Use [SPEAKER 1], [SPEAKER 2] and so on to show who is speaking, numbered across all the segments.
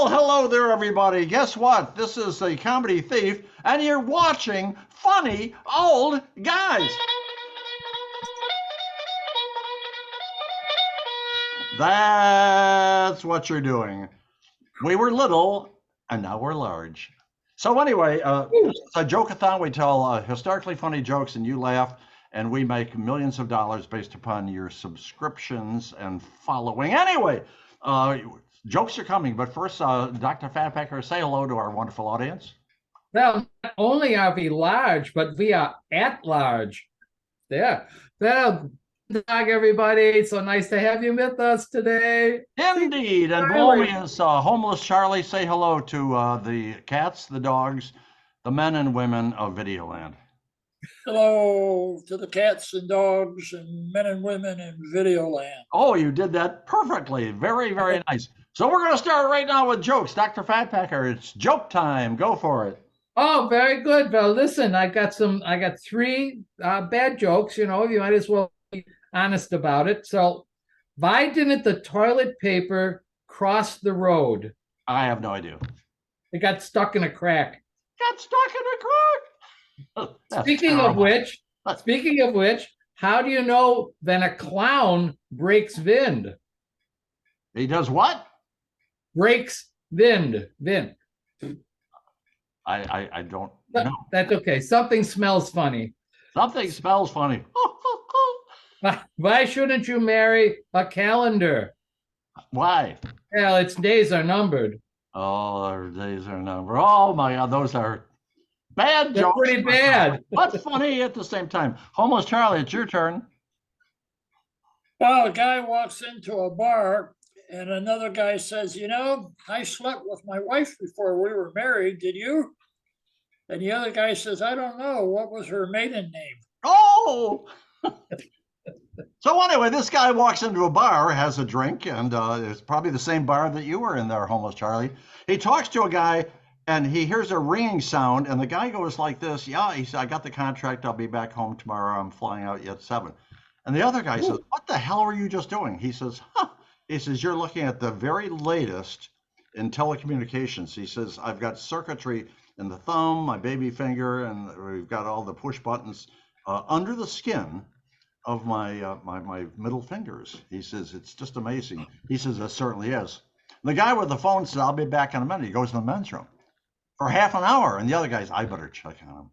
[SPEAKER 1] Well, hello there, everybody. Guess what? This is the Comedy Thief, and you're watching funny old guys. That's what you're doing. We were little, and now we're large. So anyway, this is a joke-a-thon. We tell historically funny jokes, and you laugh, and we make millions of dollars based upon your subscriptions and following. Anyway, uh, jokes are coming, but first, Dr. Fatpacker, say hello to our wonderful audience.
[SPEAKER 2] Well, not only are we large, but we are at large. Yeah. Well, good dog, everybody. So nice to have you with us today.
[SPEAKER 1] Indeed, and below me is homeless Charlie. Say hello to the cats, the dogs, the men and women of Videoland.
[SPEAKER 3] Hello to the cats and dogs and men and women in Videoland.
[SPEAKER 1] Oh, you did that perfectly. Very, very nice. So we're going to start right now with jokes. Dr. Fatpacker, it's joke time. Go for it.
[SPEAKER 2] Oh, very good. Well, listen, I got three bad jokes. You might as well be honest about it. So, why didn't the toilet paper cross the road?
[SPEAKER 1] I have no idea.
[SPEAKER 2] It got stuck in a crack.
[SPEAKER 1] Got stuck in a crack. That's
[SPEAKER 2] Speaking
[SPEAKER 1] terrible.
[SPEAKER 2] of which, how do you know when a clown breaks wind?
[SPEAKER 1] He does what?
[SPEAKER 2] Breaks wind.
[SPEAKER 1] I don't know.
[SPEAKER 2] That's okay. Something smells funny.
[SPEAKER 1] Something smells funny.
[SPEAKER 2] Why shouldn't you marry a calendar?
[SPEAKER 1] Why?
[SPEAKER 2] Well, its days are numbered.
[SPEAKER 1] Oh, our days are numbered. Oh my God, those are bad
[SPEAKER 2] They're
[SPEAKER 1] jokes.
[SPEAKER 2] pretty bad.
[SPEAKER 1] But funny at the same time. Homeless Charlie, it's your turn.
[SPEAKER 3] Well, a guy walks into a bar and another guy says, I slept with my wife before we were married. Did you? And the other guy says, I don't know. What was her maiden name?
[SPEAKER 1] Oh! So anyway, this guy walks into a bar, has a drink, and it's probably the same bar that you were in there, Homeless Charlie. He talks to a guy, and he hears a ringing sound, and the guy goes like this, yeah, he said, I got the contract. I'll be back home tomorrow. I'm flying out at 7. And the other guy says, what the hell were you just doing? He says, He says, you're looking at the very latest in telecommunications. He says, I've got circuitry in the thumb, my baby finger, and we've got all the push buttons under the skin of my middle fingers. He says, it's just amazing. He says, it certainly is. The guy with the phone says, I'll be back in a minute. He goes in the men's room for half an hour. And the other guy's, I better check on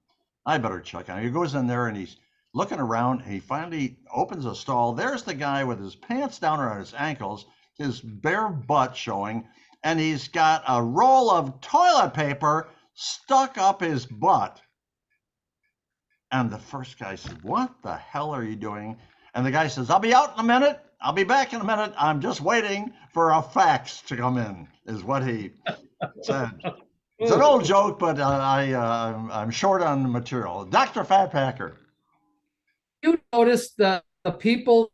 [SPEAKER 1] him. He goes in there and he's looking around. And he finally opens a stall. There's the guy with his pants down around his ankles, his bare butt showing, and he's got a roll of toilet paper stuck up his butt. And the first guy says, what the hell are you doing? And the guy says, I'll be out in a minute. I'll be back in a minute. I'm just waiting for a fax to come in, is what he said. It's an old joke, but I'm short on the material. Dr. Fatpacker.
[SPEAKER 2] You notice the people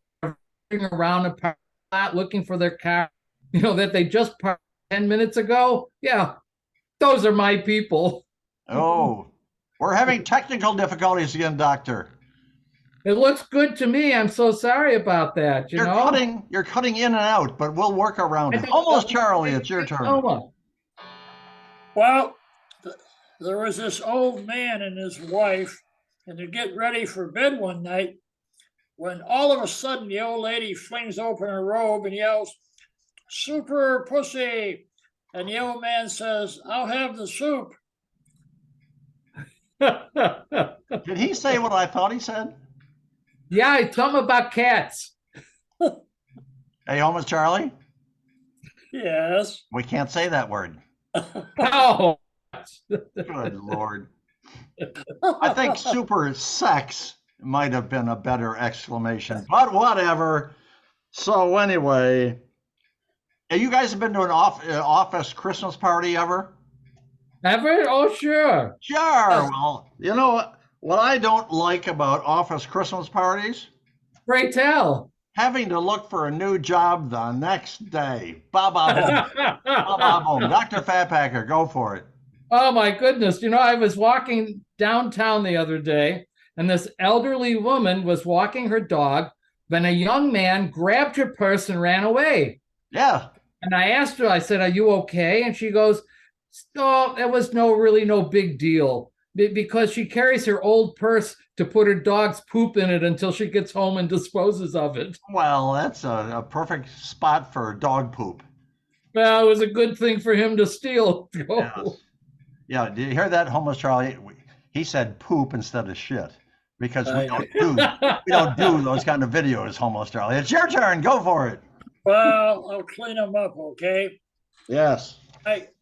[SPEAKER 2] around a parking lot looking for their car, that they just parked 10 minutes ago? Yeah, those are my people.
[SPEAKER 1] Oh, we're having technical difficulties again, Doctor.
[SPEAKER 2] It looks good to me. I'm so sorry about that.
[SPEAKER 1] You're cutting in and out, but we'll work around it. Almost Charlie, it's your turn.
[SPEAKER 3] Well, there was this old man and his wife, and they're getting ready for bed one night when all of a sudden the old lady flings open her robe and yells, super pussy. And the old man says, I'll have the soup.
[SPEAKER 1] Did he say what I thought he said?
[SPEAKER 2] Yeah, I told him about cats.
[SPEAKER 1] Hey, homeless Charlie?
[SPEAKER 3] Yes.
[SPEAKER 1] We can't say that word.
[SPEAKER 2] Oh.
[SPEAKER 1] Good Lord. I think super sex might have been a better exclamation, but whatever. So anyway, you guys have been to an office Christmas party ever?
[SPEAKER 2] Ever? Oh, sure.
[SPEAKER 1] Sure. Well, you know what I don't like about office Christmas parties?
[SPEAKER 2] Pray tell.
[SPEAKER 1] Having to look for a new job the next day. Ba-ba-boom. Ba-ba-boom. Dr. Fatpacker, go for it.
[SPEAKER 2] Oh, my goodness. I was walking downtown the other day, and this elderly woman was walking her dog when a young man grabbed her purse and ran away.
[SPEAKER 1] Yeah.
[SPEAKER 2] And I asked her, I said, "Are you okay?" And she goes, "No, it was really no big deal because she carries her old purse to put her dog's poop in it until she gets home and disposes of it."
[SPEAKER 1] Well, that's a perfect spot for dog poop.
[SPEAKER 2] Well, it was a good thing for him to steal.
[SPEAKER 1] Yes. Yeah. Do you hear that, homeless Charlie? He said poop instead of shit because
[SPEAKER 3] I
[SPEAKER 1] we don't do those kind of videos, homeless Charlie. It's your turn. Go for it.
[SPEAKER 3] Well, I'll clean them up, okay?
[SPEAKER 1] Yes.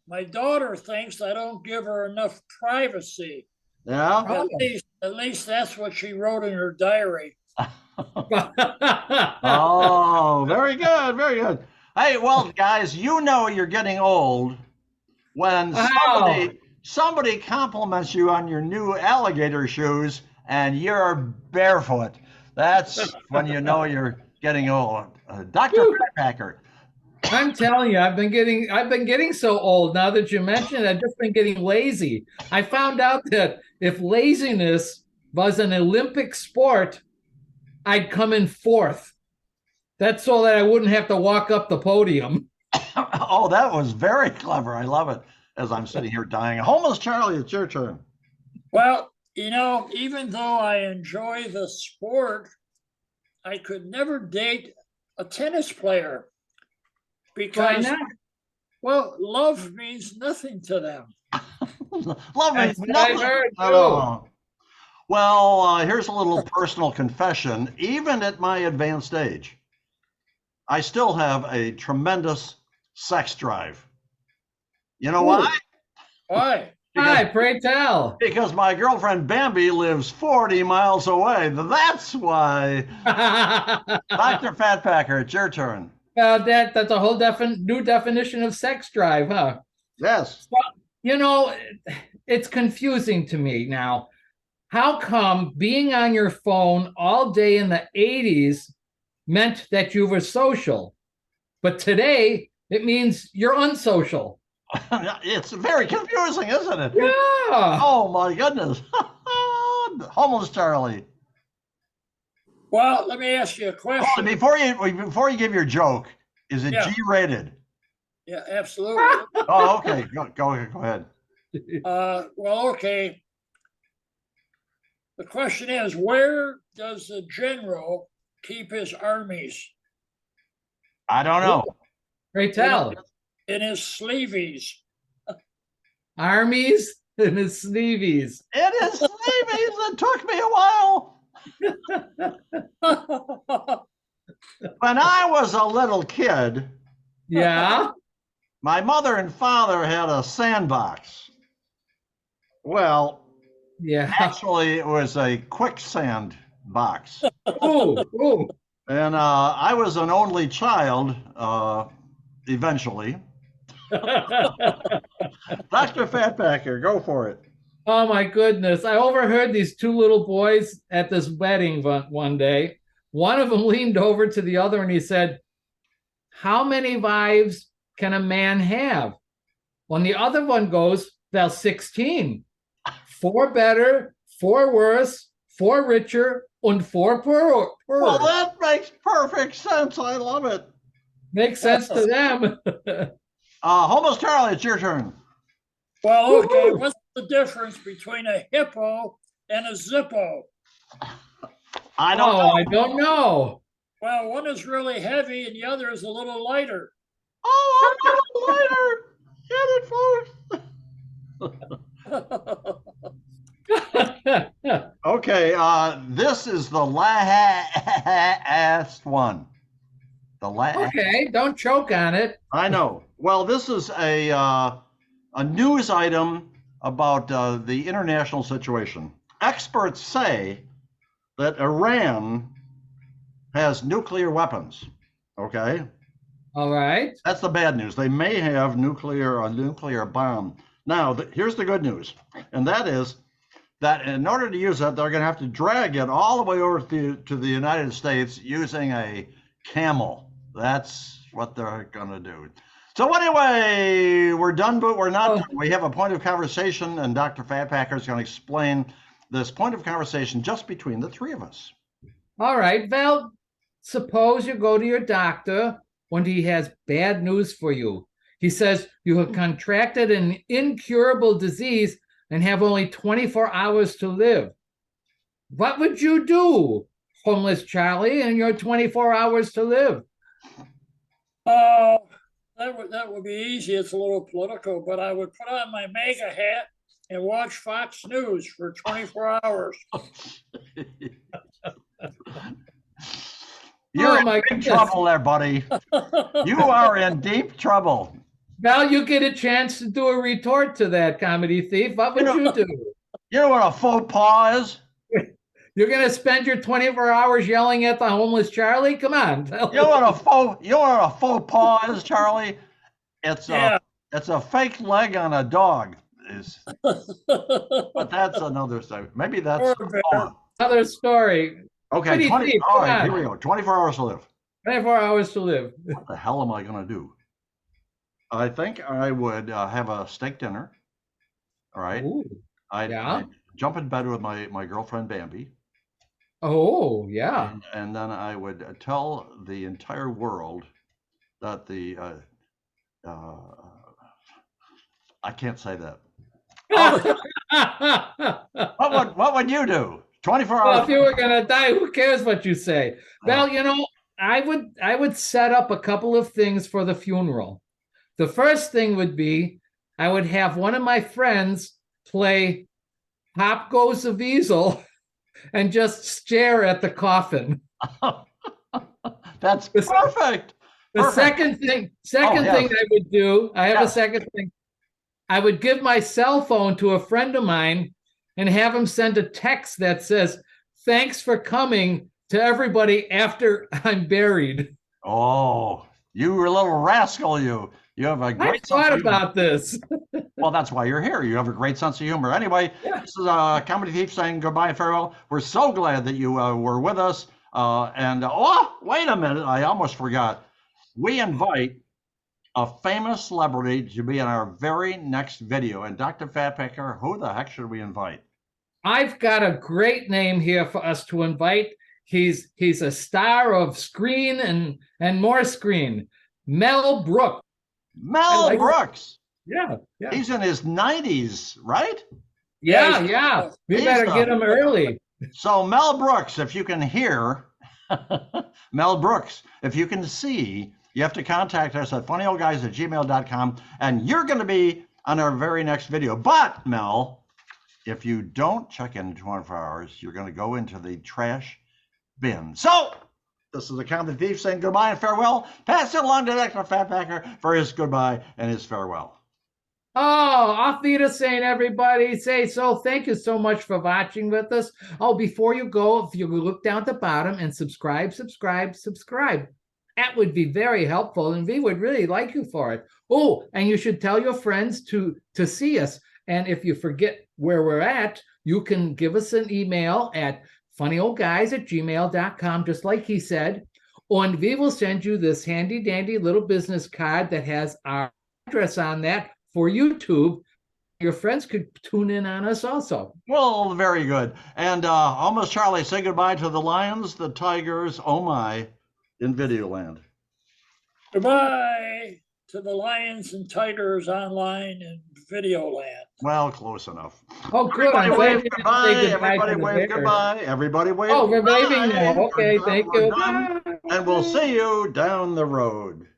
[SPEAKER 3] My daughter thinks I don't give her enough privacy.
[SPEAKER 1] Yeah.
[SPEAKER 3] At least that's what she wrote in her diary.
[SPEAKER 1] Oh, very good. Very good. Hey, well, guys, you know you're getting old when
[SPEAKER 2] Wow.
[SPEAKER 1] somebody compliments you on your new alligator shoes and you're barefoot. That's when you know you're getting old. Dr.
[SPEAKER 2] Whew.
[SPEAKER 1] Fatpacker.
[SPEAKER 2] I'm telling you, I've been getting so old now that you mentioned it. I've just been getting lazy. I found out that if laziness was an Olympic sport, I'd come in fourth. That's so that I wouldn't have to walk up the podium.
[SPEAKER 1] Oh, that was very clever. I love it. As I'm sitting here dying. Homeless Charlie, it's your turn.
[SPEAKER 3] Well, even though I enjoy the sport, I could never date a tennis player
[SPEAKER 2] Why
[SPEAKER 3] because,
[SPEAKER 2] not?
[SPEAKER 3] well, love means nothing to them.
[SPEAKER 1] Love me.
[SPEAKER 2] That's what I heard
[SPEAKER 1] at
[SPEAKER 2] too.
[SPEAKER 1] all. Well, here's a little personal confession. Even at my advanced age, I still have a tremendous sex drive. You know why?
[SPEAKER 3] Why?
[SPEAKER 2] Hi, pray tell.
[SPEAKER 1] Because my girlfriend Bambi lives 40 miles away. That's why. Dr. Fatpacker, it's your turn.
[SPEAKER 2] That's a whole new definition of sex drive, huh?
[SPEAKER 1] Yes.
[SPEAKER 2] You know, it's confusing to me now. How come being on your phone all day in the 80s meant that you were social, but today it means you're unsocial?
[SPEAKER 1] It's very confusing, isn't it?
[SPEAKER 2] Yeah.
[SPEAKER 1] Oh my goodness. Homeless Charlie.
[SPEAKER 3] Well, let me ask you a question.
[SPEAKER 1] Before you give your joke, is it
[SPEAKER 3] Yeah.
[SPEAKER 1] G-rated?
[SPEAKER 3] Yeah, absolutely.
[SPEAKER 1] Oh, okay. Go ahead.
[SPEAKER 3] Well, okay. The question is, where does the general keep his armies?
[SPEAKER 1] I don't know.
[SPEAKER 2] Pray tell.
[SPEAKER 3] In his sleeveys.
[SPEAKER 2] Armies and his sleeveys.
[SPEAKER 1] It is sleeveys. It took me a while. When I was a little kid,
[SPEAKER 2] Yeah.
[SPEAKER 1] my mother and father had a sandbox. Well,
[SPEAKER 2] Yeah.
[SPEAKER 1] actually, it was a quicksand box.
[SPEAKER 2] Ooh.
[SPEAKER 1] And I was an only child eventually. Dr. Fatpacker, go for it.
[SPEAKER 2] Oh my goodness. I overheard these two little boys at this wedding one day. One of them leaned over to the other and he said, "How many wives can a man have?" When the other one goes, "Well, 16. 4 better, 4 worse, 4 richer, and 4 poorer."
[SPEAKER 1] Well, that makes perfect sense. I love it.
[SPEAKER 2] Makes sense to them.
[SPEAKER 1] Homeless Charlie, it's your turn.
[SPEAKER 3] Well, okay, what's the difference between a hippo and a zippo?
[SPEAKER 1] I don't know.
[SPEAKER 2] I don't know.
[SPEAKER 3] Well, one is really heavy and the other is a little lighter.
[SPEAKER 1] Oh, I'm getting lighter. Get it, folks. Okay, this is the last one. The last.
[SPEAKER 2] Okay, don't choke on it.
[SPEAKER 1] I know. Well, this is a news item about the international situation. Experts say that Iran has nuclear weapons. Okay.
[SPEAKER 2] All right.
[SPEAKER 1] That's the bad news. They may have a nuclear bomb. Now, here's the good news, and that is that in order to use it, they're going to have to drag it all the way over to the United States using a camel. That's what they're going to do. So anyway, we're done, but we're not done. We have a point of conversation, and Dr. Fatpacker is going to explain this point of conversation just between the three of us.
[SPEAKER 2] All right. Well, suppose you go to your doctor when he has bad news for you. He says you have contracted an incurable disease and have only 24 hours to live. What would you do, homeless Charlie, in your 24 hours to live?
[SPEAKER 3] Oh, that would be easy. It's a little political, but I would put on my MAGA hat and watch Fox News for 24 hours.
[SPEAKER 1] You're
[SPEAKER 2] my
[SPEAKER 1] in big
[SPEAKER 2] goodness.
[SPEAKER 1] trouble there, buddy. You are in deep trouble.
[SPEAKER 2] Val, you get a chance to do a retort to that, comedy thief. What would you do?
[SPEAKER 1] You know what a faux pas is?
[SPEAKER 2] You're going to spend your 24 hours yelling at the homeless Charlie? Come on.
[SPEAKER 1] You know what a faux pas is, Charlie? It's a fake leg on a dog. But that's another story. Maybe that's
[SPEAKER 2] another story.
[SPEAKER 1] Okay, all right, here we go. 24 hours to live.
[SPEAKER 2] 24 hours to live.
[SPEAKER 1] What the hell am I going to do? I think I would have a steak dinner. All right. I'd jump in bed with my girlfriend, Bambi.
[SPEAKER 2] Oh, yeah.
[SPEAKER 1] And then I would tell the entire world that I can't say that. What would you do? 24 hours.
[SPEAKER 2] Well, if you were gonna die, who cares what you say? Well, you know, I would set up a couple of things for the funeral. The first thing would be I would have one of my friends play Pop Goes the Weasel and just stare at the coffin.
[SPEAKER 1] That's perfect.
[SPEAKER 2] The second thing I would do, I have a second thing. I would give my cell phone to a friend of mine and have him send a text that says, "Thanks for coming," to everybody after I'm buried.
[SPEAKER 1] Oh, you little rascal, you. You have a great sense of humor.
[SPEAKER 2] I thought about this.
[SPEAKER 1] Well, that's why you're here. You have a great sense of humor. Anyway, This is a Comedy Thief saying goodbye and farewell. We're so glad that you were with us. Wait a minute. I almost forgot. We invite a famous celebrity to be in our very next video. And Dr. Fatpacker, who the heck should we invite?
[SPEAKER 2] I've got a great name here for us to invite. He's a star of screen and more screen. Mel Brooks.
[SPEAKER 1] Mel Brooks.
[SPEAKER 2] Yeah.
[SPEAKER 1] He's in his 90s, right?
[SPEAKER 2] Yeah. We better get him early.
[SPEAKER 1] So Mel Brooks, if you can hear, Mel Brooks, if you can see, you have to contact us at funnyoldguys@gmail.com, and you're going to be on our very next video. But, Mel, if you don't check in 24 hours, you're going to go into the trash bin. So, this is the Comedy Thief saying goodbye and farewell. Pass it along to Dr. Fatpacker for his goodbye and his farewell.
[SPEAKER 2] Oh, auf Wiedersehen, everybody. Thank you so much for watching with us. Oh, before you go, if you look down at the bottom and subscribe. That would be very helpful, and we would really like you for it. Oh, and you should tell your friends to see us. And if you forget where we're at, you can give us an email at funnyoldguys@gmail.com, just like he said. And we will send you this handy dandy little business card that has our address on that for YouTube. Your friends could tune in on us also.
[SPEAKER 1] Well, very good. And almost Charlie, say goodbye to the lions, the tigers, oh my, in Videoland.
[SPEAKER 3] Goodbye to the lions and tigers online in Videoland.
[SPEAKER 1] Well, close enough.
[SPEAKER 2] Oh, good.
[SPEAKER 1] Everybody wave goodbye. Everybody wave goodbye. Everybody wave goodbye.
[SPEAKER 2] Oh, we're waving now. Okay, thank you.
[SPEAKER 1] And we'll see you down the road.